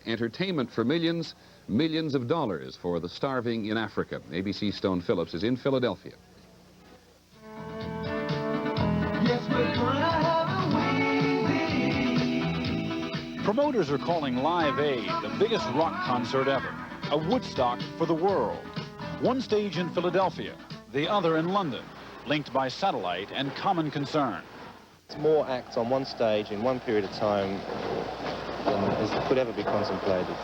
Entertainment for millions, millions of dollars for the starving in Africa. ABC Stone Phillips is in Philadelphia. Promoters are calling Live Aid the biggest rock concert ever, a Woodstock for the world. One stage in Philadelphia, the other in London, linked by satellite and common concern. It's more acts on one stage in one period of time than could ever be contemplated.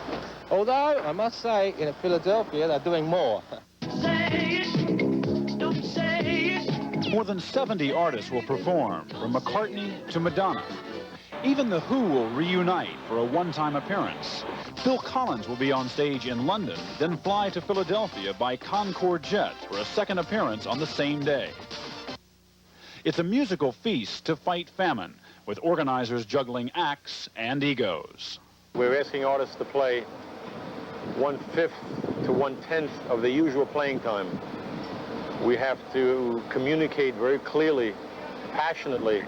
Although, I must say, in Philadelphia, they're doing more. Say it, don't say it. More than 70 artists will perform, from McCartney to Madonna. Even The Who will reunite for a one-time appearance. Phil Collins will be on stage in London, then fly to Philadelphia by Concorde jet for a second appearance on the same day. It's a musical feast to fight famine, with organizers juggling acts and egos. We're asking artists to play 1/5 to 1/10 of the usual playing time. We have to communicate very clearly, passionately,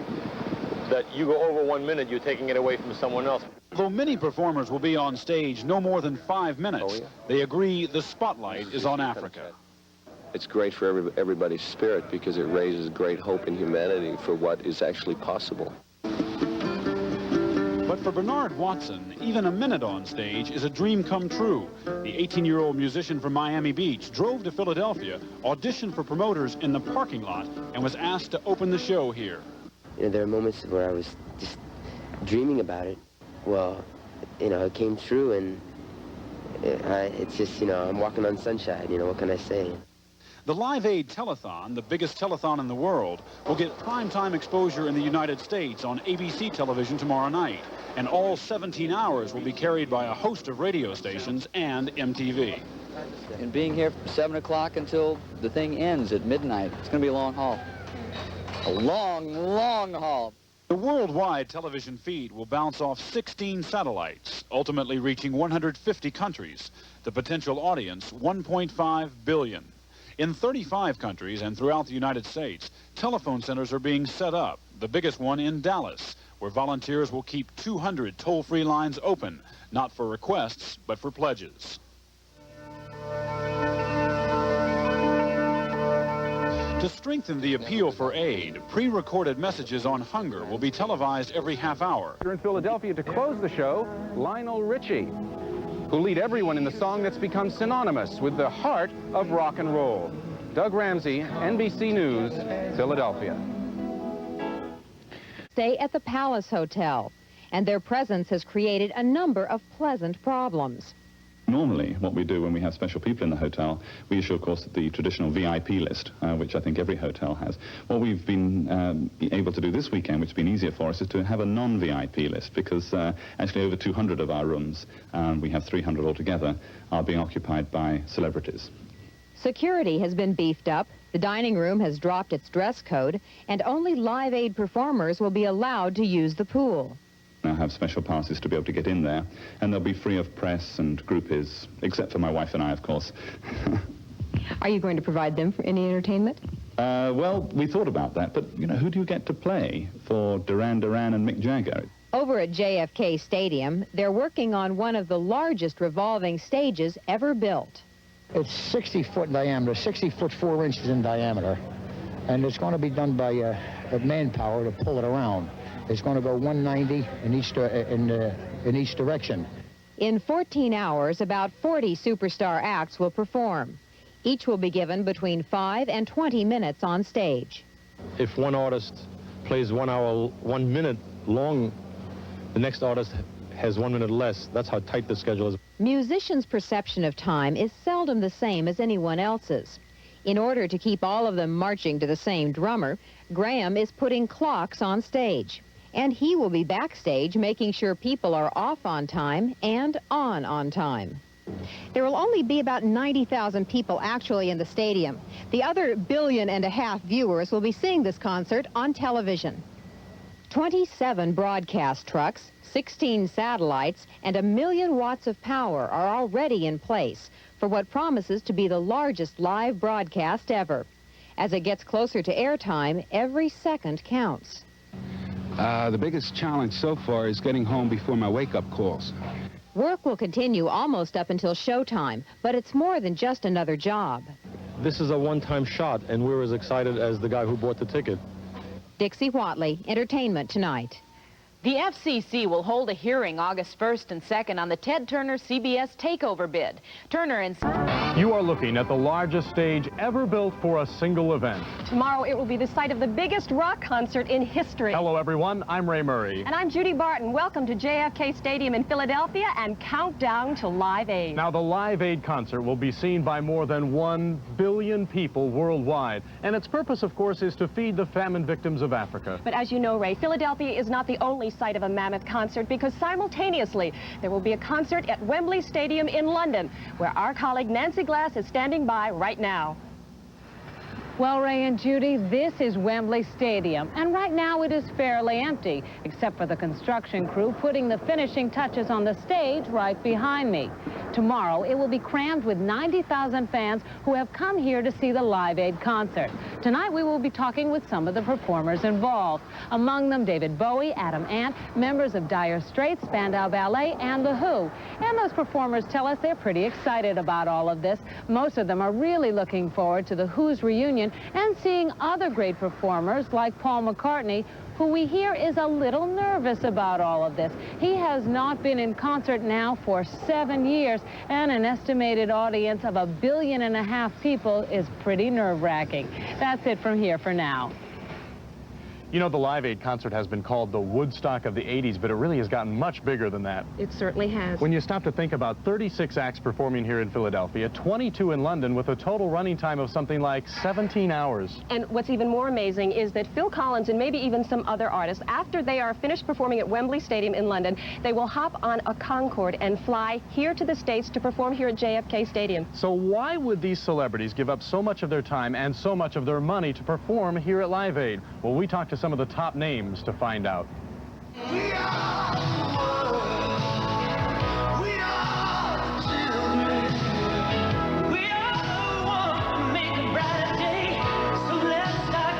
that you go over 1 minute, you're taking it away from someone else. Though many performers will be on stage no more than 5 minutes, they agree the spotlight is on Africa. It's great for everybody's spirit because it raises great hope in humanity for what is actually possible. But for Bernard Watson, even a minute on stage is a dream come true. The 18-year-old musician from Miami Beach drove to Philadelphia, auditioned for promoters in the parking lot, and was asked to open the show here. You know, there are moments where I was just dreaming about it. Well, you know, it came true, and it's just, you know, I'm walking on sunshine, you know, what can I say? The Live Aid Telethon, the biggest telethon in the world, will get primetime exposure in the United States on ABC television tomorrow night. And all 17 hours will be carried by a host of radio stations and MTV. And being here from 7 o'clock until the thing ends at midnight, it's going to be a long haul. A long, long haul. The worldwide television feed will bounce off 16 satellites, ultimately reaching 150 countries. The potential audience, 1.5 billion. In 35 countries and throughout the United States, telephone centers are being set up, the biggest one in Dallas, where volunteers will keep 200 toll-free lines open, not for requests, but for pledges. To strengthen the appeal for aid, pre-recorded messages on hunger will be televised every half hour. Here in Philadelphia to close the show, Lionel Richie, who lead everyone in the song that's become synonymous with the heart of rock and roll. Doug Ramsey, NBC News, Philadelphia. Stay at the Palace Hotel, and their presence has created a number of pleasant problems. Normally, what we do when we have special people in the hotel, we issue, of course, the traditional VIP list, which I think every hotel has. What we've been able to do this weekend, which has been easier for us, is to have a non-VIP list, because actually over 200 of our rooms, we have 300 altogether, are being occupied by celebrities. Security has been beefed up, the dining room has dropped its dress code, and only Live Aid performers will be allowed to use the pool. Now have special passes to be able to get in there, and they'll be free of press and groupies, except for my wife and I, of course. Are you going to provide them for any entertainment? Well, we thought about that, but, you know, who do you get to play for Duran Duran and Mick Jagger? Over at JFK Stadium, they're working on one of the largest revolving stages ever built. It's 60 foot in diameter, 60 foot 4 inches in diameter, and it's going to be done by manpower to pull it around. It's going to go 190 in each direction. In 14 hours, about 40 superstar acts will perform. Each will be given between 5 and 20 minutes on stage. If one artist plays 1 hour, 1 minute long, the next artist has 1 minute less. That's how tight the schedule is. Musicians' perception of time is seldom the same as anyone else's. In order to keep all of them marching to the same drummer, Graham is putting clocks on stage. And he will be backstage making sure people are off on time and on time. There will only be about 90,000 people actually in the stadium. The other 1.5 billion viewers will be seeing this concert on television. 27 broadcast trucks, 16 satellites, and 1 million watts of power are already in place for what promises to be the largest live broadcast ever. As it gets closer to airtime, every second counts. The biggest challenge so far is getting home before my wake-up calls. Work will continue almost up until showtime, but it's more than just another job. This is a one-time shot, and we're as excited as the guy who bought the ticket. Dixie Watley, Entertainment Tonight. The FCC will hold a hearing August 1st and 2nd on the Ted Turner CBS takeover bid. Turner and... You are looking at the largest stage ever built for a single event. Tomorrow it will be the site of the biggest rock concert in history. Hello everyone, I'm Ray Murray. And I'm Judy Barton. Welcome to JFK Stadium in Philadelphia and countdown to Live Aid. Now the Live Aid concert will be seen by more than 1 billion people worldwide. And its purpose, of course, is to feed the famine victims of Africa. But as you know, Ray, Philadelphia is not the only site of a mammoth concert, because simultaneously there will be a concert at Wembley Stadium in London, where our colleague Nancy Glass is standing by right now. Well, Ray and Judy, this is Wembley Stadium, and right now it is fairly empty, except for the construction crew putting the finishing touches on the stage right behind me. Tomorrow, it will be crammed with 90,000 fans who have come here to see the Live Aid concert. Tonight, we will be talking with some of the performers involved. Among them, David Bowie, Adam Ant, members of Dire Straits, Spandau Ballet, and The Who. And those performers tell us they're pretty excited about all of this. Most of them are really looking forward to The Who's reunion and seeing other great performers like Paul McCartney, who we hear is a little nervous about all of this. He has not been in concert now for 7 years, and an estimated audience of 1.5 billion people is pretty nerve-wracking. That's it from here for now. You know, the Live Aid concert has been called the Woodstock of the 80s, but it really has gotten much bigger than that. It certainly has. When you stop to think about 36 acts performing here in Philadelphia, 22 in London, with a total running time of something like 17 hours. And what's even more amazing is that Phil Collins and maybe even some other artists, after they are finished performing at Wembley Stadium in London, they will hop on a Concorde and fly here to the States to perform here at JFK Stadium. So why would these celebrities give up so much of their time and so much of their money to perform here at Live Aid? Well, we talked to some of the top names to find out. We are the world. We are the children. We are the ones who make a brighter day. So let's start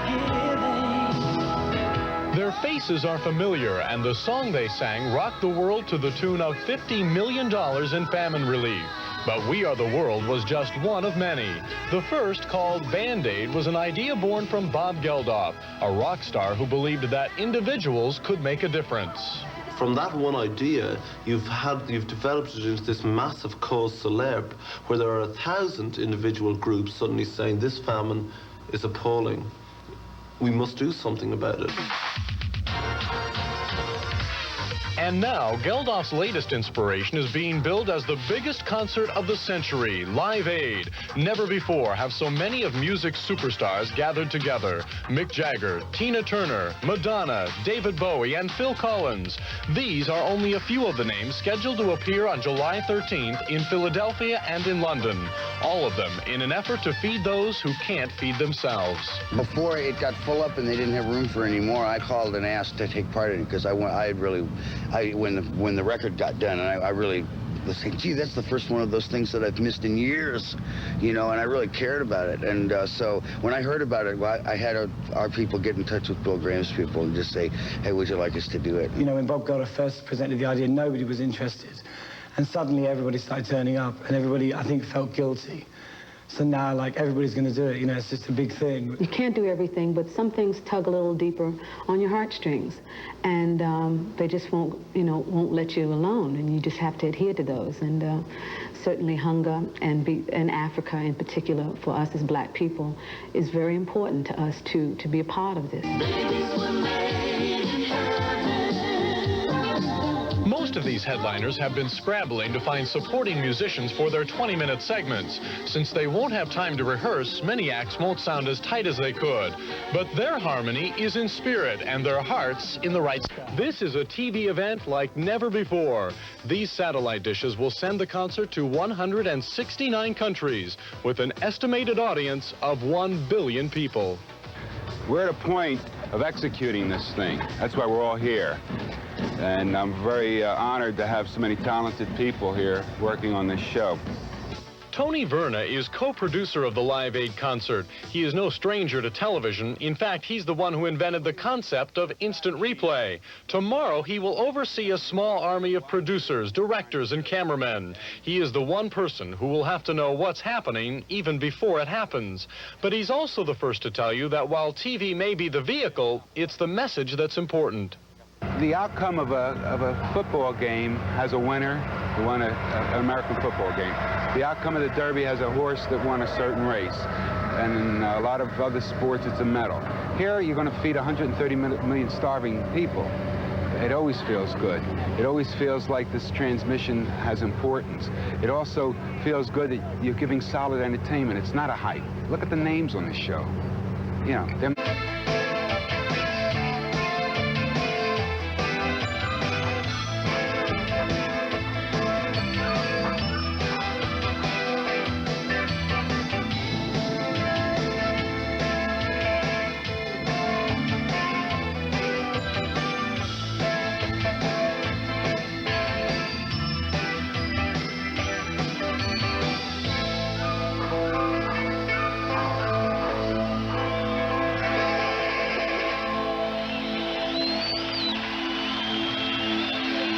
giving. Their faces are familiar, and the song they sang rocked the world to the tune of $50 million in famine relief. But We Are the World was just one of many. The first, called Band-Aid, was an idea born from Bob Geldof, a rock star who believed that individuals could make a difference. From that one idea, you've developed it into this massive cause célèbre, where there are 1,000 individual groups suddenly saying this famine is appalling. We must do something about it. And now, Geldof's latest inspiration is being billed as the biggest concert of the century, Live Aid. Never before have so many of music's superstars gathered together. Mick Jagger, Tina Turner, Madonna, David Bowie, and Phil Collins. These are only a few of the names scheduled to appear on July 13th in Philadelphia and in London. All of them in an effort to feed those who can't feed themselves. Before it got full up and they didn't have room for any more, I called and asked to take part in it, because when the record got done, and I really was saying, gee, that's the first one of those things that I've missed in years, you know, and I really cared about it. And so when I heard about it, well, I had our people get in touch with Bill Graham's people and just say, hey, would you like us to do it? You know, when Bob Geldof first presented the idea, nobody was interested. And suddenly everybody started turning up, and everybody, I think, felt guilty. So now, like, everybody's going to do it. You know, it's just a big thing. You can't do everything, but some things tug a little deeper on your heartstrings. And they just won't let you alone. And you just have to adhere to those. And certainly hunger and Africa in particular, for us as black people, is very important to us to be a part of this. Most of these headliners have been scrambling to find supporting musicians for their 20-minute segments. Since they won't have time to rehearse, many acts won't sound as tight as they could. But their harmony is in spirit and their hearts in the right spot. This is a TV event like never before. These satellite dishes will send the concert to 169 countries with an estimated audience of 1 billion people. We're at a point of executing this thing. That's why we're all here. And I'm very honored to have so many talented people here working on this show. Tony Verna is co-producer of the Live Aid concert. He is no stranger to television. In fact, he's the one who invented the concept of instant replay. Tomorrow, he will oversee a small army of producers, directors, and cameramen. He is the one person who will have to know what's happening even before it happens. But he's also the first to tell you that while TV may be the vehicle, it's the message that's important. The outcome of a football game has a winner who won an American football game. The outcome of the Derby has a horse that won a certain race. And in a lot of other sports, it's a medal. Here, you're going to feed 130 million starving people. It always feels good. It always feels like this transmission has importance. It also feels good that you're giving solid entertainment. It's not a hype. Look at the names on this show. You know, they're...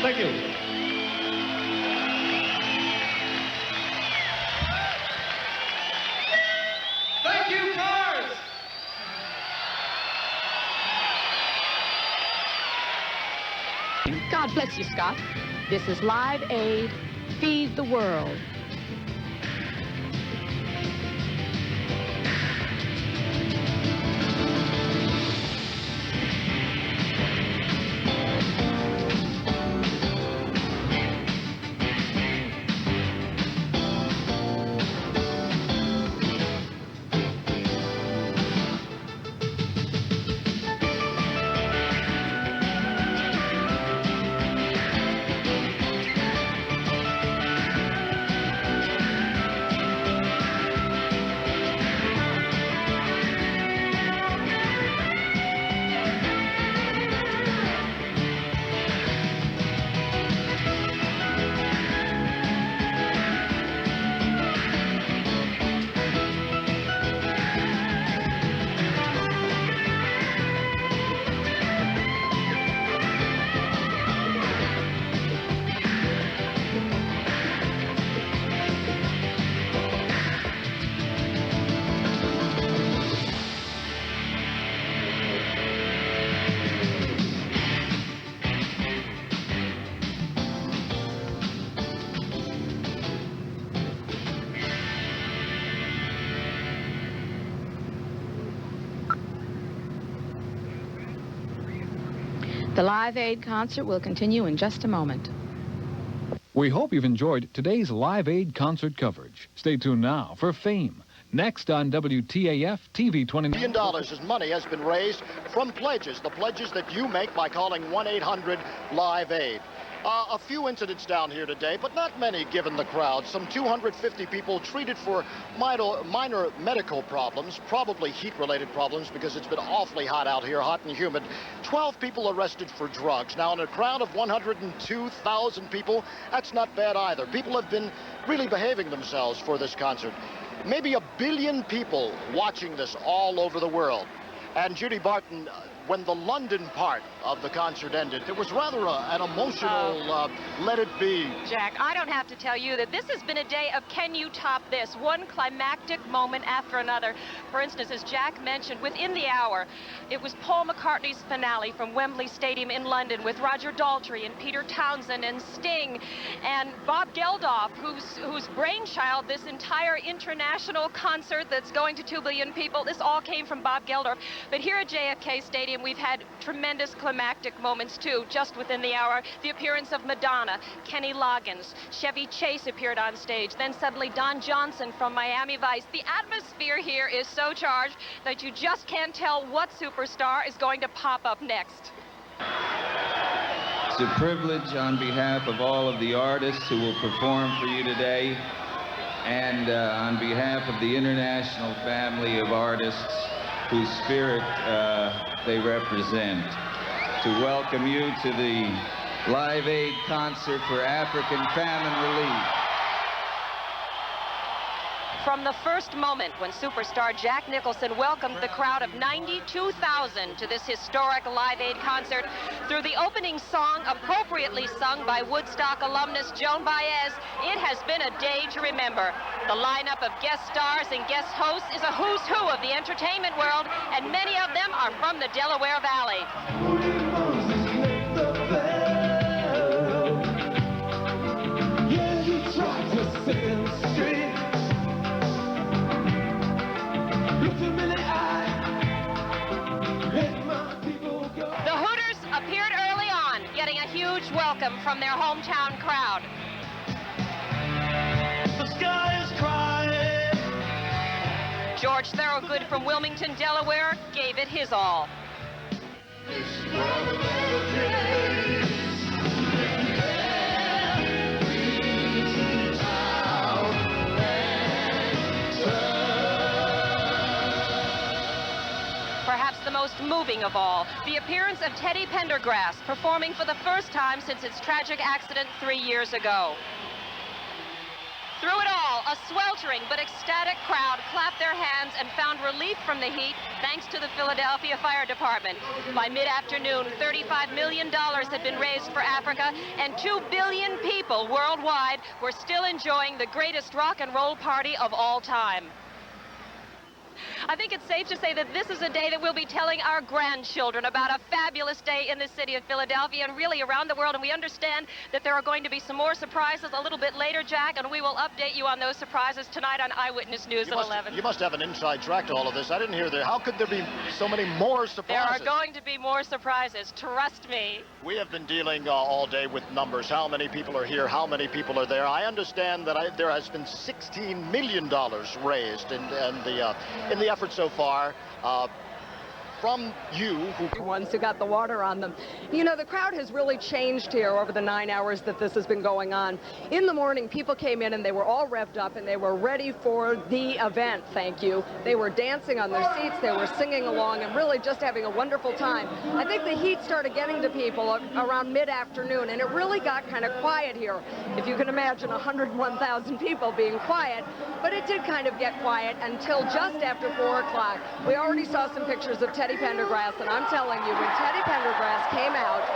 Thank you. Thank you, Cars! God bless you, Scott. This is Live Aid, Feed the World. The Live Aid concert will continue in just a moment. We hope you've enjoyed today's Live Aid concert coverage. Stay tuned now for Fame. Next on WTAF TV 29. $1 million as money has been raised from pledges, the pledges that you make by calling 1-800-LIVE-AID. A few incidents down here today, but not many given the crowd. Some 250 people treated for minor medical problems, probably heat-related problems because it's been awfully hot out here, hot and humid. 12 people arrested for drugs. Now, in a crowd of 102,000 people, that's not bad either. People have been really behaving themselves for this concert. Maybe 1 billion people watching this all over the world. And Judy Barton, when the London part of the concert ended, it was rather an emotional let it be. Jack, I don't have to tell you that this has been a day of can you top this? One climactic moment after another. For instance, as Jack mentioned, within the hour, it was Paul McCartney's finale from Wembley Stadium in London with Roger Daltrey and Peter Townsend and Sting and Bob Geldof, whose brainchild this entire international concert that's going to 2 billion people, this all came from Bob Geldof. But here at JFK Stadium, we've had tremendous climactic moments, too, just within the hour. The appearance of Madonna, Kenny Loggins, Chevy Chase appeared on stage. Then suddenly Don Johnson from Miami Vice. The atmosphere here is so charged that you just can't tell what superstar is going to pop up next. It's a privilege on behalf of all of the artists who will perform for you today and on behalf of the international family of artists whose spirit they represent, to welcome you to the Live Aid concert for African famine relief. From the first moment when superstar Jack Nicholson welcomed the crowd of 92,000 to this historic Live Aid concert, through the opening song appropriately sung by Woodstock alumnus Joan Baez, it has been a day to remember. The lineup of guest stars and guest hosts is a who's who of the entertainment world, and many of them are from the Delaware Valley. Appeared early on, getting a huge welcome from their hometown crowd. The sky is crying. George Thorogood from Wilmington, Delaware, gave it his all. Perhaps the most moving of all, the appearance of Teddy Pendergrass, performing for the first time since its tragic accident 3 years ago. Through it all, a sweltering but ecstatic crowd clapped their hands and found relief from the heat thanks to the Philadelphia Fire Department. By mid-afternoon, $35 million had been raised for Africa, and 2 billion people worldwide were still enjoying the greatest rock and roll party of all time. I think it's safe to say that this is a day that we'll be telling our grandchildren about, a fabulous day in the city of Philadelphia and really around the world. And we understand that there are going to be some more surprises a little bit later, Jack, and we will update you on those surprises tonight on Eyewitness News at 11. You must have an inside track to all of this. I didn't hear there. How could there be so many more surprises? There are going to be more surprises, trust me. We have been dealing all day with numbers. How many people are here? How many people are there? I understand that there has been $16 million raised in the effort so far. From you, the ones who got the water on them. You know, the crowd has really changed here over the 9 hours that this has been going on. In the morning, people came in and they were all revved up and they were ready for the event, thank you. They were dancing on their seats, they were singing along and really just having a wonderful time. I think the heat started getting to people around mid-afternoon, and it really got kind of quiet here. If you can imagine 101,000 people being quiet, but it did kind of get quiet until just after 4 o'clock. We already saw some pictures of Teddy Pendergrass, and I'm telling you, when Teddy Pendergrass came out,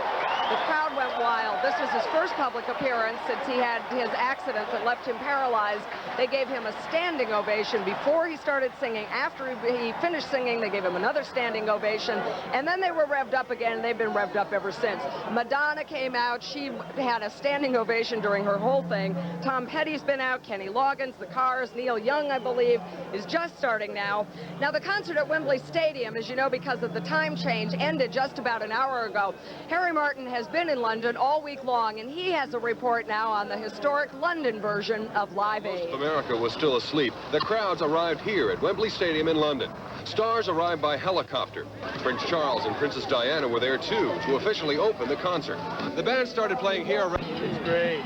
the crowd went wild. This was his first public appearance since he had his accident that left him paralyzed. They gave him a standing ovation before he started singing. After he finished singing, they gave him another standing ovation, and then they were revved up again, and they've been revved up ever since. Madonna came out. She had a standing ovation during her whole thing. Tom Petty's been out. Kenny Loggins, the Cars, Neil Young, I believe, is just starting now. Now, the concert at Wembley Stadium, as you know, because of the time change, ended just about an hour ago. Harry Martin has been in London all week long, and he has a report now on the historic London version of Live Aid. America was still asleep. The crowds arrived here at Wembley Stadium in London. Stars arrived by helicopter. Prince Charles and Princess Diana were there too to officially open the concert. The band started playing here. It's great.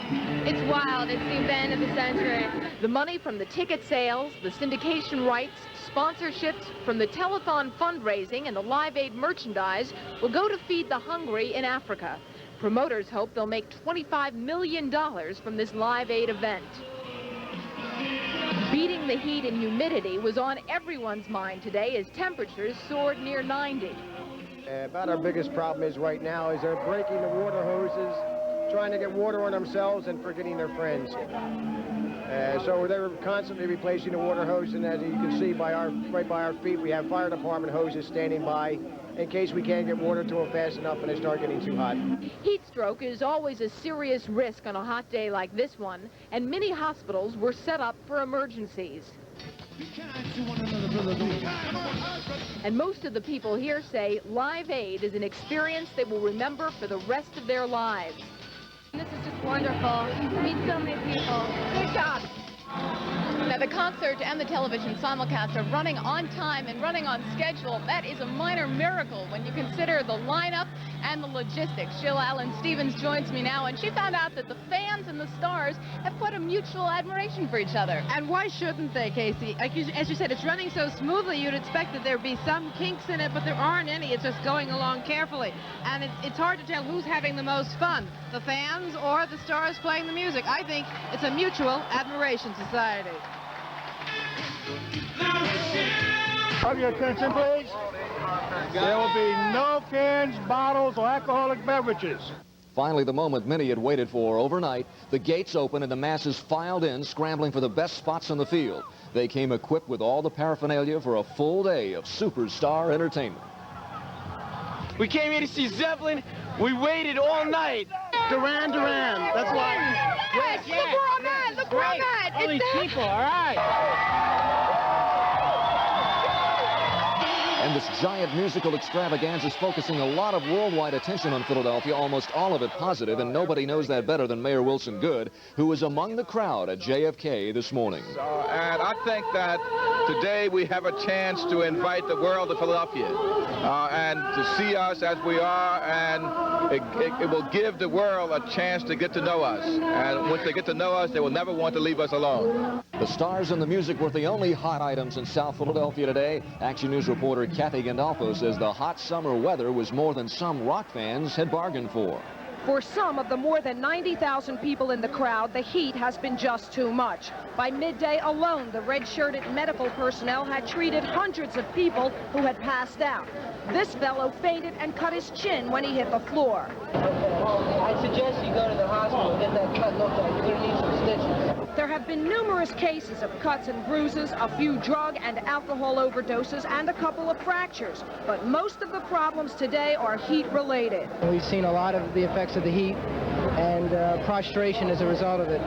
It's wild. It seems the end of the century. The money from the ticket sales, the syndication rights, sponsorships from the telethon fundraising and the Live Aid merchandise will go to feed the hungry in Africa. Promoters hope they'll make $25 million from this Live Aid event. Beating the heat and humidity was on everyone's mind today as temperatures soared near 90. About our biggest problem is right now is they're breaking the water hoses, trying to get water on themselves and forgetting their friends. So they're constantly replacing the water hose, and as you can see right by our feet, we have fire department hoses standing by in case we can't get water to them fast enough and they start getting too hot. Heat stroke is always a serious risk on a hot day like this one, and many hospitals were set up for emergencies. And most of the people here say Live Aid is an experience they will remember for the rest of their lives. This is just wonderful. You meet so many people. Good job. Now, the concert and the television simulcast are running on time and running on schedule. That is a minor miracle when you consider the lineup and the logistics. Jill Allen Stevens joins me now, and she found out that the fans and the stars have quite a mutual admiration for each other. And why shouldn't they, Casey? As you said, it's running so smoothly, you'd expect that there'd be some kinks in it, but there aren't any. It's just going along carefully. And it's hard to tell who's having the most fun, the fans or the stars playing the music. I think it's a mutual admiration society. Have your attention, please. There will be no cans, bottles, or alcoholic beverages. Finally, the moment many had waited for overnight, the gates opened and the masses filed in, scrambling for the best spots on the field. They came equipped with all the paraphernalia for a full day of superstar entertainment. We came here to see Zeppelin. We waited all night. Duran Duran. That's why. Yes, look where I'm at. Look where I'm at. All these people. All right. And this giant musical extravaganza is focusing a lot of worldwide attention on Philadelphia, almost all of it positive, and nobody knows that better than Mayor Wilson Goode, who was among the crowd at JFK this morning. And I think that today we have a chance to invite the world to Philadelphia and to see us as we are, and it will give the world a chance to get to know us. And once they get to know us, they will never want to leave us alone. The stars and the music were the only hot items in South Philadelphia today. Action News reporter Kathy Gandolfo says the hot summer weather was more than some rock fans had bargained for. For some of the more than 90,000 people in the crowd, the heat has been just too much. By midday alone, the red-shirted medical personnel had treated hundreds of people who had passed out. This fellow fainted and cut his chin when he hit the floor. I suggest you go to the hospital and get that cut looked at. You're going to need some stitches. There have been numerous cases of cuts and bruises, a few drug and alcohol overdoses, and a couple of fractures. But most of the problems today are heat-related. We've seen a lot of the effects of the heat and prostration as a result of it.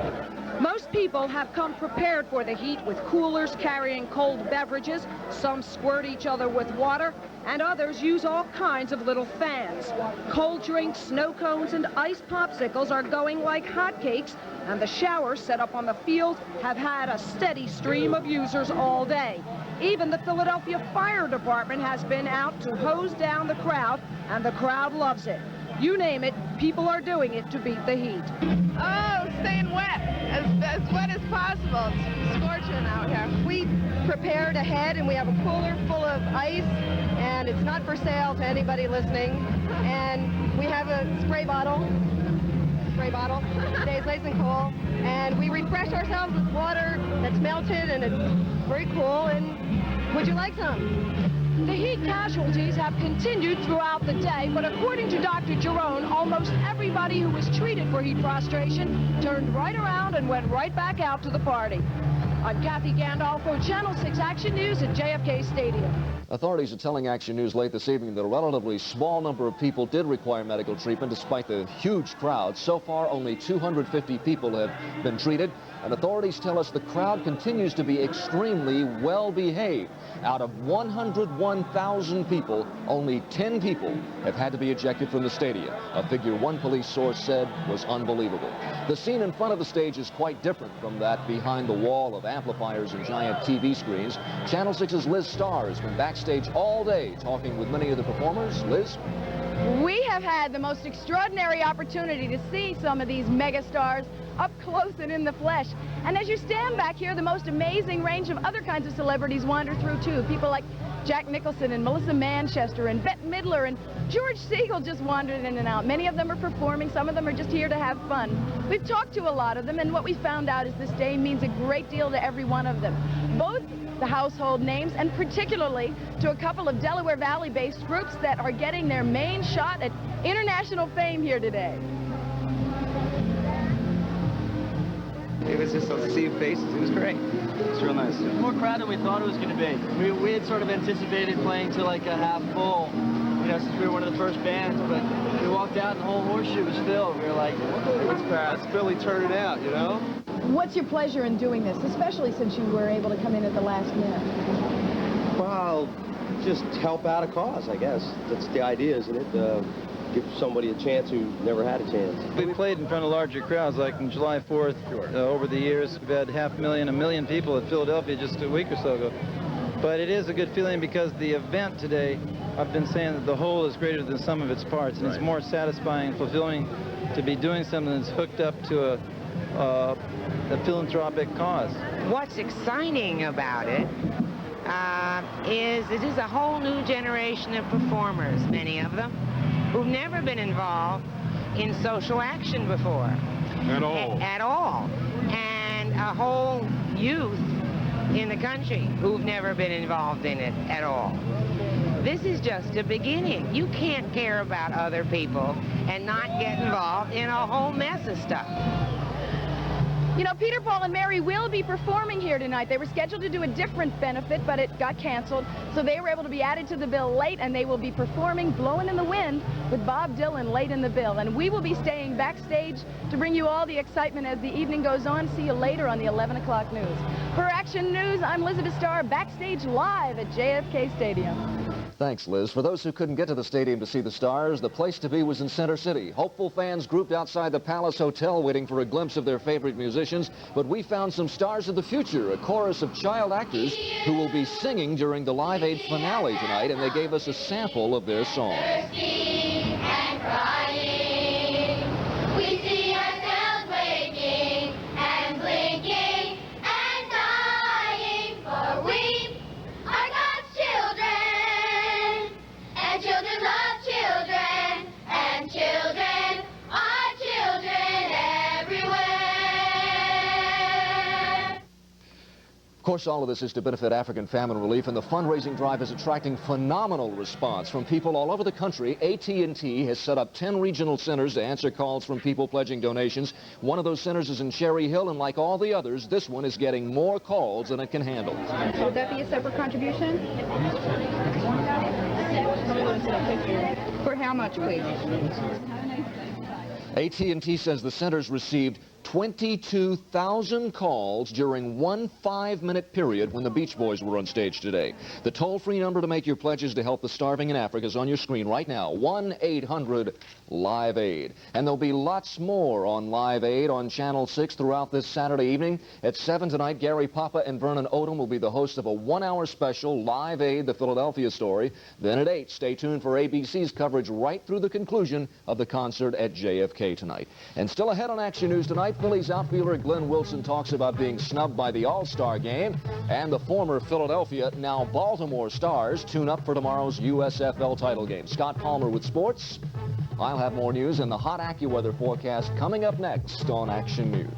Most people have come prepared for the heat with coolers carrying cold beverages. Some squirt each other with water, and others use all kinds of little fans. Cold drinks, snow cones, and ice popsicles are going like hotcakes, and the showers set up on the field have had a steady stream of users all day. Even the Philadelphia Fire Department has been out to hose down the crowd, and the crowd loves it. You name it, people are doing it to beat the heat. Oh, staying wet, as wet as possible. It's scorching out here. We prepared ahead, and we have a cooler full of ice, and it's not for sale to anybody listening. And we have a spray bottle, stays nice and cool. And we refresh ourselves with water that's melted, and it's very cool. And would you like some? The heat casualties have continued throughout the day, but according to Dr. Jerome, almost everybody who was treated for heat prostration turned right around and went right back out to the party. I'm Kathy Gandolfo, Channel 6 Action News at JFK Stadium. Authorities are telling Action News late this evening that a relatively small number of people did require medical treatment despite the huge crowd. So far, only 250 people have been treated, and authorities tell us the crowd continues to be extremely well behaved. Out of 101,000 people, only 10 people have had to be ejected from the stadium, a figure one police source said was unbelievable. The scene in front of the stage is quite different from that behind the wall of amplifiers and giant TV screens. Channel 6's Liz Starr has been backstage all day talking with many of the performers. Liz? We have had the most extraordinary opportunity to see some of these megastars up close and in the flesh. And as you stand back here, the most amazing range of other kinds of celebrities wander through too. People like Jack Nicholson and Melissa Manchester and Bette Midler and George Segal just wandered in and out. Many of them are performing. Some of them are just here to have fun. We've talked to a lot of them, and what we found out is this day means a great deal to every one of them. Both the household names, and particularly to a couple of Delaware Valley-based groups that are getting their main shot at international fame here today. It was just a sea of faces. It was great. It's real nice. More crowd than we thought it was going to be. We had sort of anticipated playing to like a half full, you know, since we were one of the first bands, but we walked out and the whole horseshoe was filled. We were like, that's Philly turning out, you know? What's your pleasure in doing this, especially since you were able to come in at the last minute? Well, just help out a cause, I guess. That's the idea, isn't it? Give somebody a chance who never had a chance. We played in front of larger crowds, like on July 4th. Over the years, we've had 500,000, 1 million people at Philadelphia just a week or so ago. But it is a good feeling because the event today, I've been saying that the whole is greater than the sum of its parts, and it's more satisfying and fulfilling to be doing something that's hooked up to a philanthropic cause. What's exciting about it is it is a whole new generation of performers, many of them, who've never been involved in social action before. At all. At all. And a whole youth in the country who've never been involved in it at all. This is just a beginning. You can't care about other people and not get involved in a whole mess of stuff. You know, Peter, Paul, and Mary will be performing here tonight. They were scheduled to do a different benefit, but it got canceled. So they were able to be added to the bill late, and they will be performing Blowin' in the Wind with Bob Dylan late in the bill. And we will be staying backstage to bring you all the excitement as the evening goes on. See you later on the 11 o'clock news. For Action News, I'm Elizabeth Starr, backstage live at JFK Stadium. Thanks, Liz. For those who couldn't get to the stadium to see the Stars, the place to be was in Center City. Hopeful fans grouped outside the Palace Hotel waiting for a glimpse of their favorite musicians. But we found some stars of the future, a chorus of child actors who will be singing during the Live Aid finale tonight, and they gave us a sample of their song. And crying, we see ourselves waking and blinking and dying, for we are God's children, and children love children, and children are children everywhere. Of course, all of this is to benefit African famine relief, and the fundraising drive is attracting phenomenal response from people all over the country. AT&T has set up 10 regional centers to answer calls from people pledging donations. One of those centers is in Cherry Hill, and like all the others, this one is getting more calls than it can handle. Would that be a separate contribution? For how much, please? AT&T says the centers received 22,000 calls during one 5-minute period when the Beach Boys were on stage today. The toll-free number to make your pledges to help the starving in Africa is on your screen right now, 1-800-LIVE-AID. And there'll be lots more on Live Aid on Channel 6 throughout this Saturday evening. At 7 tonight, Gary Papa and Vernon Odom will be the host of a 1-hour special, Live Aid, the Philadelphia story. Then at 8, stay tuned for ABC's coverage right through the conclusion of the concert at JFK tonight. And still ahead on Action News tonight, Phillies outfielder Glenn Wilson talks about being snubbed by the All-Star game, and the former Philadelphia, now Baltimore Stars tune up for tomorrow's USFL title game. Scott Palmer with sports. I'll have more news and the hot AccuWeather forecast coming up next on Action News.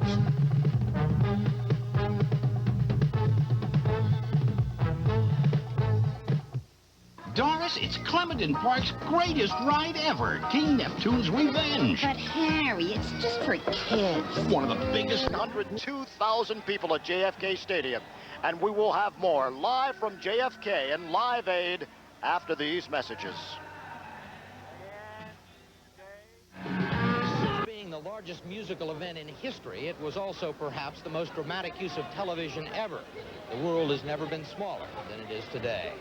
Doris, it's Clementon Park's greatest ride ever, King Neptune's Revenge. But, Harry, it's just for kids. One of the biggest... 102,000 people at JFK Stadium. And we will have more live from JFK and Live Aid after these messages. Being the largest musical event in history, it was also perhaps the most dramatic use of television ever. The world has never been smaller than it is today.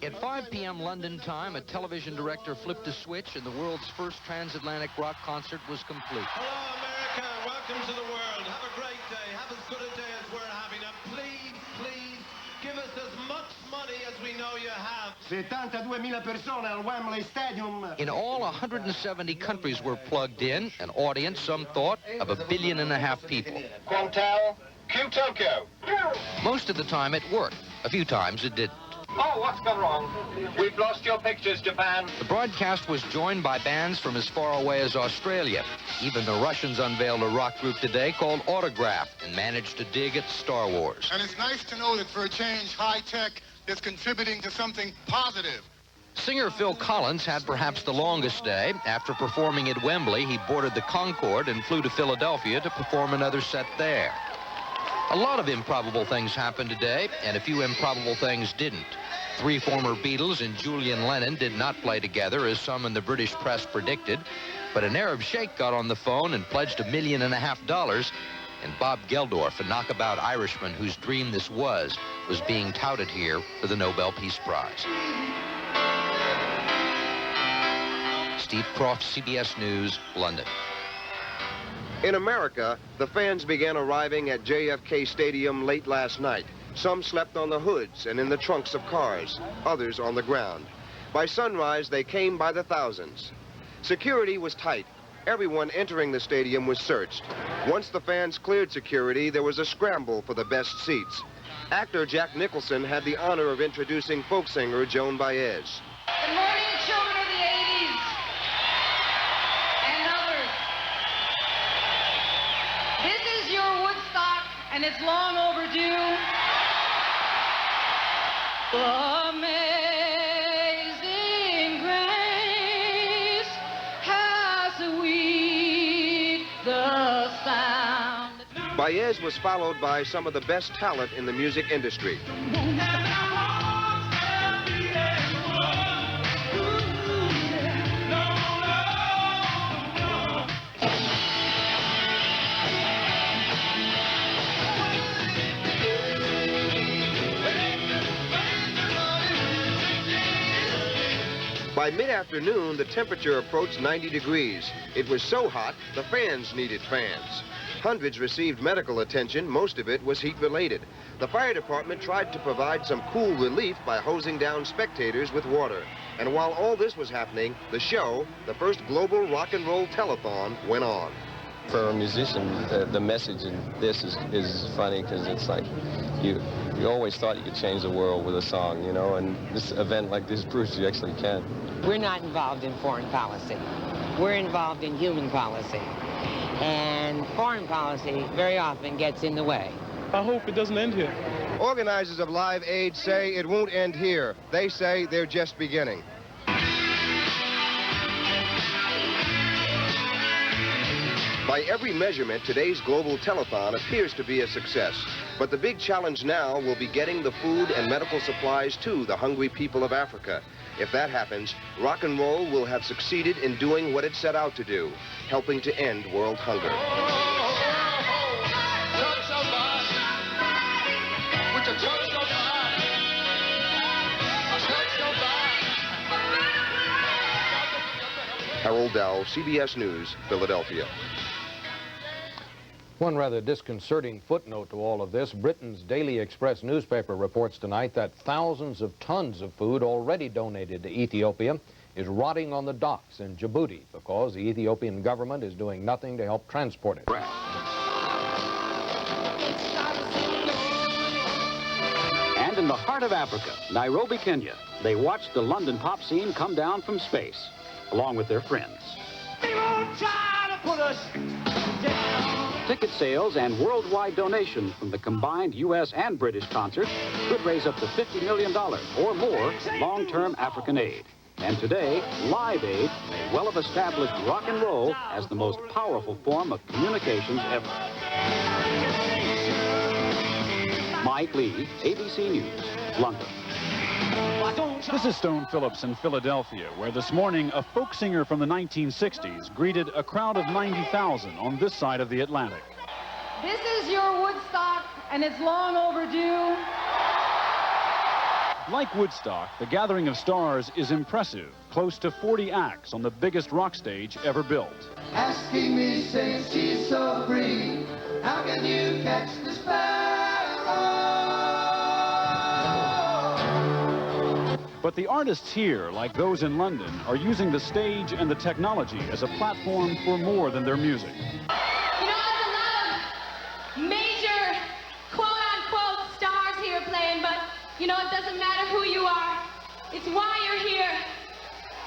At 5 p.m. London time, a television director flipped a switch and the world's first transatlantic rock concert was complete. Hello, America. Welcome to the world. Have a great day. Have as good a day as we're having. And please, please, give us as much money as we know you have. 72,000 persone al Wembley Stadium. In all, 170 countries were plugged in, an audience, some thought, of 1.5 billion people. Quantel, Q Tokyo. Most of the time it worked. A few times it didn't. Oh, what's gone wrong? We've lost your pictures, Japan. The broadcast was joined by bands from as far away as Australia. Even the Russians unveiled a rock group today called Autograph and managed to dig at Star Wars. And it's nice to know that for a change, high-tech is contributing to something positive. Singer Phil Collins had perhaps the longest day. After performing at Wembley, he boarded the Concorde and flew to Philadelphia to perform another set there. A lot of improbable things happened today, and a few improbable things didn't. 3 former Beatles and Julian Lennon did not play together, as some in the British press predicted, but an Arab sheikh got on the phone and pledged $1.5 million, and Bob Geldof, a knockabout Irishman whose dream this was being touted here for the Nobel Peace Prize. Steve Croft, CBS News, London. In America, the fans began arriving at JFK Stadium late last night. Some slept on the hoods and in the trunks of cars, others on the ground. By sunrise, they came by the thousands. Security was tight. Everyone entering the stadium was searched. Once the fans cleared security, there was a scramble for the best seats. Actor Jack Nicholson had the honor of introducing folk singer Joan Baez. Good morning, children of the 80s and others. This is your Woodstock, and it's long overdue. Amazing grace, how sweet the sound. Baez was followed by some of the best talent in the music industry. By mid-afternoon, the temperature approached 90 degrees. It was so hot, the fans needed fans. Hundreds received medical attention. Most of it was heat-related. The fire department tried to provide some cool relief by hosing down spectators with water. And while all this was happening, the show, the first global rock and roll telethon, went on. For a musician, the message in this is funny because it's like you always thought you could change the world with a song, you know, and this event like this proves you actually can. We're not involved in foreign policy. We're involved in human policy. And foreign policy very often gets in the way. I hope it doesn't end here. Organizers of Live Aid say it won't end here. They say they're just beginning. By every measurement, today's global telethon appears to be a success. But the big challenge now will be getting the food and medical supplies to the hungry people of Africa. If that happens, rock and roll will have succeeded in doing what it set out to do, helping to end world hunger. Harold Dow, CBS News, Philadelphia. One rather disconcerting footnote to all of this, Britain's Daily Express newspaper reports tonight that thousands of tons of food already donated to Ethiopia is rotting on the docks in Djibouti because the Ethiopian government is doing nothing to help transport it. And in the heart of Africa, Nairobi, Kenya, they watched the London pop scene come down from space, along with their friends. They won't try to put us down. Ticket sales and worldwide donations from the combined U.S. and British concert could raise up to $50 million or more in long-term African aid. And today, Live Aid may well have established rock and roll as the most powerful form of communications ever. Mike Lee, ABC News, London. This is Stone Phillips in Philadelphia, where this morning a folk singer from the 1960s greeted a crowd of 90,000 on this side of the Atlantic. This is your Woodstock, and it's long overdue. Like Woodstock, the Gathering of Stars is impressive. Close to 40 acts on the biggest rock stage ever built. Asking me since she's so free, how can you catch the sparrow? But the artists here, like those in London, are using the stage and the technology as a platform for more than their music. You know, there's a lot of major, quote-unquote, stars here playing, but, you know, it doesn't matter who you are. It's why you're here,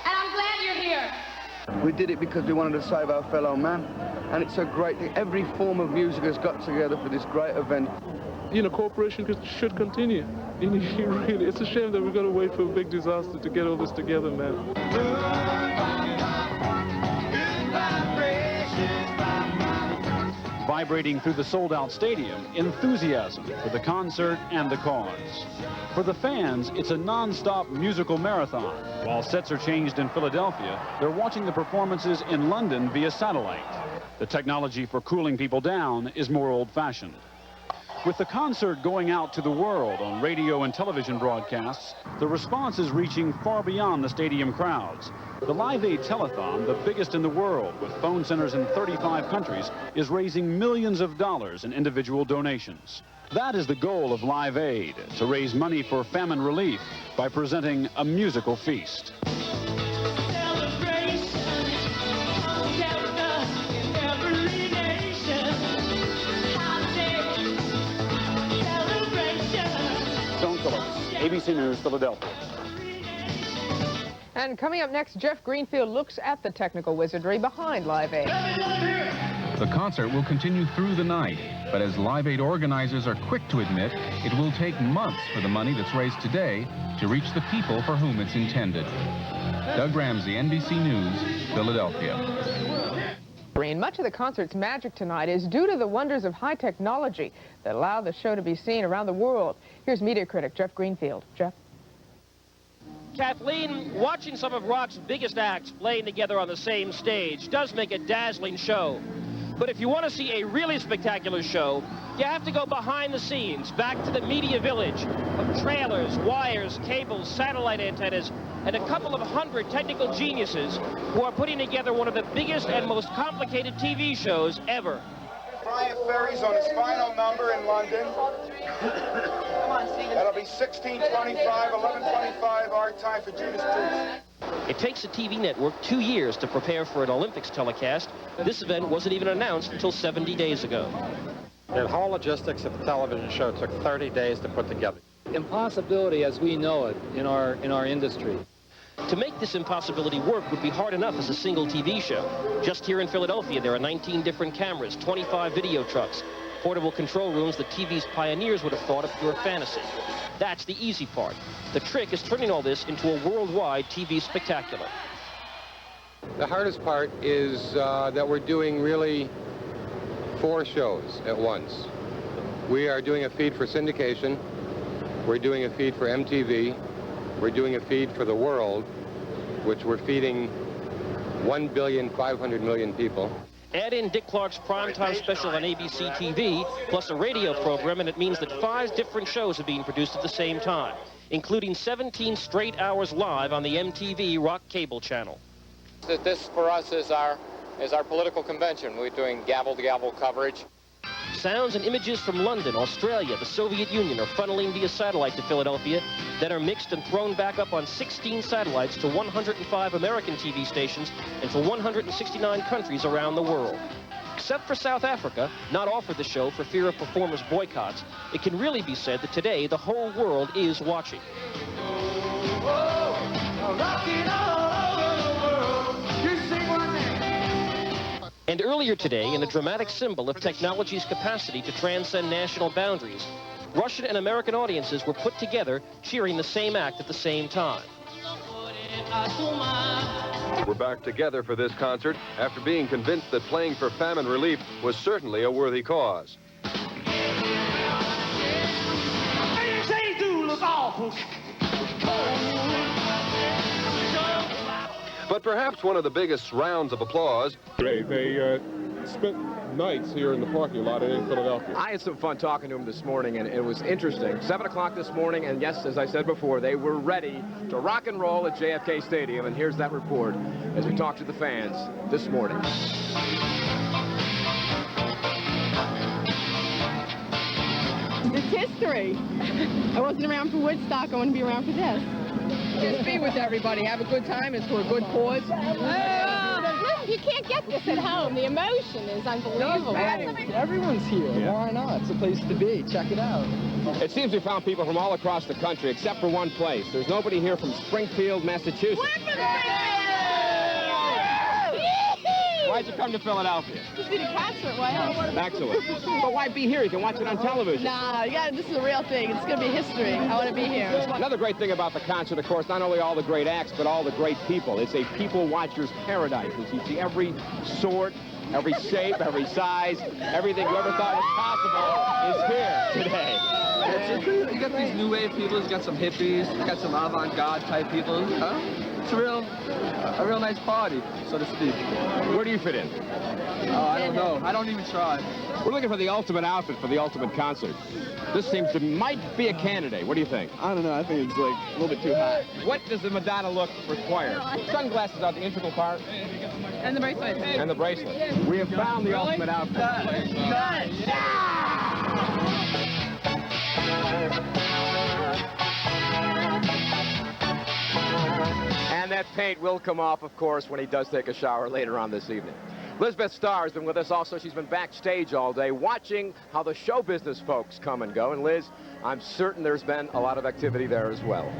and I'm glad you're here. We did it because we wanted to save our fellow man, and it's a great thing. Every form of music has got together for this great event. You know, cooperation should continue. Really, it's a shame that we've got to wait for a big disaster to get all this together, man. Vibrating through the sold-out stadium, enthusiasm for the concert and the cause. For the fans, it's a non-stop musical marathon. While sets are changed in Philadelphia, they're watching the performances in London via satellite. The technology for cooling people down is more old-fashioned. With the concert going out to the world on radio and television broadcasts, the response is reaching far beyond the stadium crowds. The Live Aid Telethon, the biggest in the world, with phone centers in 35 countries, is raising millions of dollars in individual donations. That is the goal of Live Aid, to raise money for famine relief by presenting a musical feast. ABC News, Philadelphia. And coming up next, Jeff Greenfield looks at the technical wizardry behind Live Aid. The concert will continue through the night. But as Live Aid organizers are quick to admit, it will take months for the money that's raised today to reach the people for whom it's intended. Doug Ramsey, NBC News, Philadelphia. And much of the concert's magic tonight is due to the wonders of high technology that allow the show to be seen around the world. Here's media critic Jeff Greenfield. Jeff? Kathleen, watching some of rock's biggest acts playing together on the same stage does make a dazzling show. But if you want to see a really spectacular show, you have to go behind the scenes, back to the media village of trailers, wires, cables, satellite antennas, and a couple of hundred technical geniuses who are putting together one of the biggest and most complicated TV shows ever. Brian Ferry's on his final number in London. That'll be 16:25, 11:25 our time for Judas Priest. It takes a TV network 2 years to prepare for an Olympics telecast. This event wasn't even announced until 70 days ago. The whole logistics of the television show took 30 days to put together. Impossibility as we know it in our industry. To make this impossibility work would be hard enough as a single TV show. Just here in Philadelphia, there are 19 different cameras, 25 video trucks, portable control rooms that TV's pioneers would have thought of pure fantasy. That's the easy part. The trick is turning all this into a worldwide TV spectacular. The hardest part is that we're doing really 4 shows at once. We are doing a feed for syndication. We're doing a feed for MTV. We're doing a feed for the world, which we're feeding 1,500,000,000 people. Add in Dick Clark's primetime special on ABC TV, plus a radio program, and it means that 5 different shows are being produced at the same time, including 17 straight hours live on the MTV Rock Cable channel. This, for us, is our political convention. We're doing gavel-to-gavel coverage. Sounds and images from London, Australia, the Soviet Union are funneling via satellite to Philadelphia, then are mixed and thrown back up on 16 satellites to 105 American TV stations and to 169 countries around the world. Except for South Africa, not offered the show for fear of performers' boycotts, it can really be said that today the whole world is watching. And earlier today, in a dramatic symbol of technology's capacity to transcend national boundaries, Russian and American audiences were put together cheering the same act at the same time. We're back together for this concert after being convinced that playing for famine relief was certainly a worthy cause. But perhaps one of the biggest rounds of applause. They spent nights here in the parking lot in Philadelphia. I had some fun talking to them this morning, and it was interesting. 7 o'clock this morning, and yes, as I said before, they were ready to rock and roll at JFK Stadium, and here's that report as we talked to the fans this morning. It's history. I wasn't around for Woodstock. I want to be around for this. Just be with everybody. Have a good time. It's for a good cause. You can't get this at home. The emotion is unbelievable. Everyone's here. Yeah. Why not? It's a place to be. Check it out. It seems we found people from all across the country, except for one place. There's nobody here from Springfield, Massachusetts. Why'd you come to Philadelphia? To see the concert. Why else? Excellent. But why be here? You can watch it on television. Nah, this is a real thing. It's going to be history. I want to be here. Another great thing about the concert, of course, not only all the great acts, but all the great people. It's a people watcher's paradise. As you see every sort, every shape, every size, everything you ever thought was possible is here today. You got these new wave people, you got some hippies, you got some avant-garde type people. It's a real nice party, so to speak. Where do you fit in? Oh, I don't know. I don't even try. We're looking for the ultimate outfit for the ultimate concert. This might be a candidate. What do you think? I don't know. I think it's like a little bit too hot. What does the Madonna look require? Sunglasses are the integral part. And the bracelet. And the bracelet. We have found the ultimate outfit. And that paint will come off, of course, when he does take a shower later on this evening. Elizabeth Starr has been with us also. She's been backstage all day watching how the show business folks come and go. And Liz, I'm certain there's been a lot of activity there as well.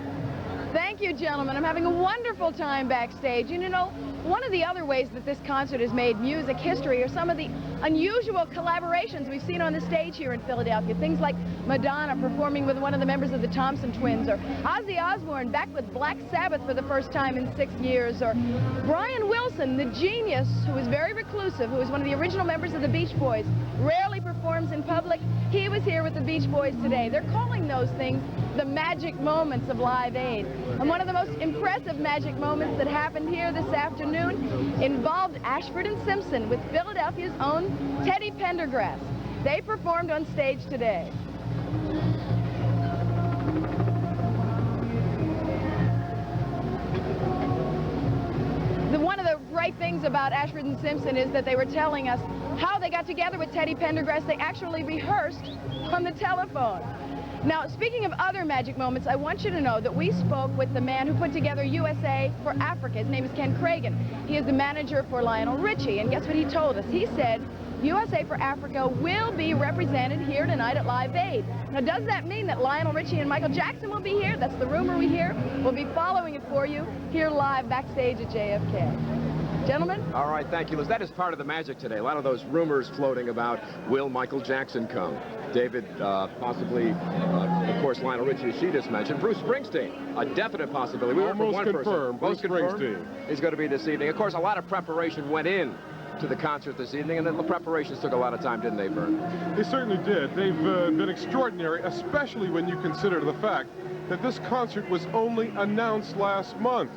Thank you. Thank you, gentlemen. I'm having a wonderful time backstage. And you know, one of the other ways that this concert has made music history are some of the unusual collaborations we've seen on the stage here in Philadelphia. Things like Madonna performing with one of the members of the Thompson Twins, or Ozzy Osbourne back with Black Sabbath for the first time in 6 years, or Brian Wilson, the genius who was very reclusive, who was one of the original members of the Beach Boys, rarely performs in public. He was here with the Beach Boys today. They're calling those things the magic moments of Live Aid. And one of the most impressive magic moments that happened here this afternoon involved Ashford and Simpson with Philadelphia's own Teddy Pendergrass. They performed on stage today. One of the great things about Ashford and Simpson is that they were telling us how they got together with Teddy Pendergrass. They actually rehearsed on the telephone. Now, speaking of other magic moments, I want you to know that we spoke with the man who put together USA for Africa. His name is Ken Cragen. He is the manager for Lionel Richie, and guess what he told us? He said USA for Africa will be represented here tonight at Live Aid. Now, does that mean that Lionel Richie and Michael Jackson will be here? That's the rumor we hear. We'll be following it for you here live backstage at JFK. Gentlemen? All right, thank you, Liz. That is part of the magic today. A lot of those rumors floating about, will Michael Jackson come? David, possibly, of course, Lionel Richie, as she just mentioned. Bruce Springsteen, a definite possibility. We heard from one person. Most confirmed. He's going to be this evening. Of course, a lot of preparation went in to the concert this evening, and the preparations took a lot of time, didn't they, Vern? They certainly did. They've been extraordinary, especially when you consider the fact that this concert was only announced last month.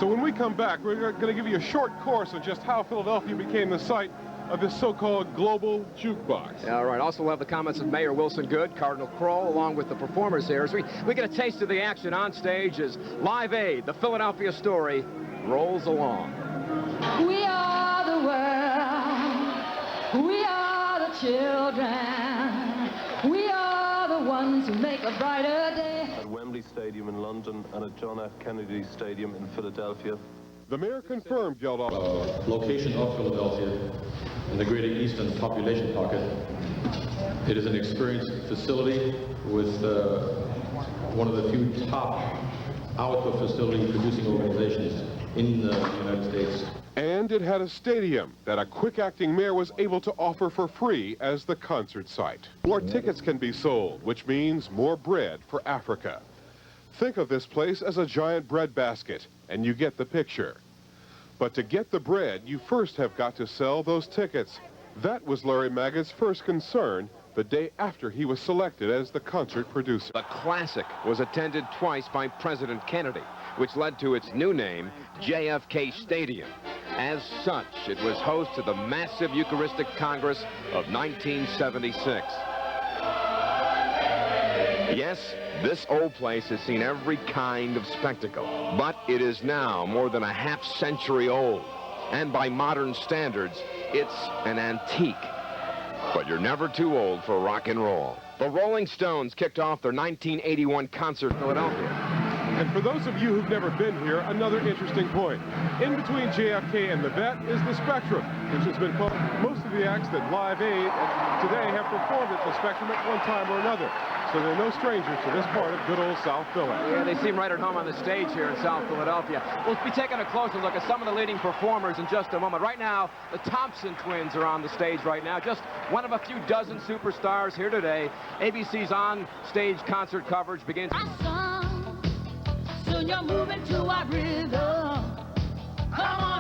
So when we come back, we're going to give you a short course on just how Philadelphia became the site of this so-called global jukebox. All right. Also, we'll have the comments of Mayor Wilson Good, Cardinal Kroll, along with the performers here. As we get a taste of the action on stage as Live Aid, the Philadelphia story, rolls along. We are the world. We are the children. We are the ones who make a brighter day. At Wembley Stadium in London and at John F. Kennedy Stadium in Philadelphia. The mayor confirmed Geldof. Location of Philadelphia in the greater eastern population pocket. It is an experienced facility with one of the few top outdoor facility producing organizations in the United States. And it had a stadium that a quick-acting mayor was able to offer for free as the concert site. More tickets can be sold, which means more bread for Africa. Think of this place as a giant bread basket, and you get the picture. But to get the bread, you first have got to sell those tickets. That was Larry Maggott's first concern the day after he was selected as the concert producer. The Classic was attended twice by President Kennedy, which led to its new name, JFK Stadium. As such, it was host to the massive Eucharistic Congress of 1976. Yes, this old place has seen every kind of spectacle, but it is now more than a half-century old, and by modern standards, it's an antique. But you're never too old for rock and roll. The Rolling Stones kicked off their 1981 concert in Philadelphia. And for those of you who've never been here, another interesting point. In between JFK and the Vet is the Spectrum, which has been called most of the acts that Live Aid today have performed at the Spectrum at one time or another. So they're no strangers to this part of good old South Philly. Yeah, they seem right at home on the stage here in South Philadelphia. We'll be taking a closer look at some of the leading performers in just a moment. Right now, the Thompson Twins are on the stage right now. Just one of a few dozen superstars here today. ABC's on-stage concert coverage begins. Soon you're moving to our rhythm. Come on.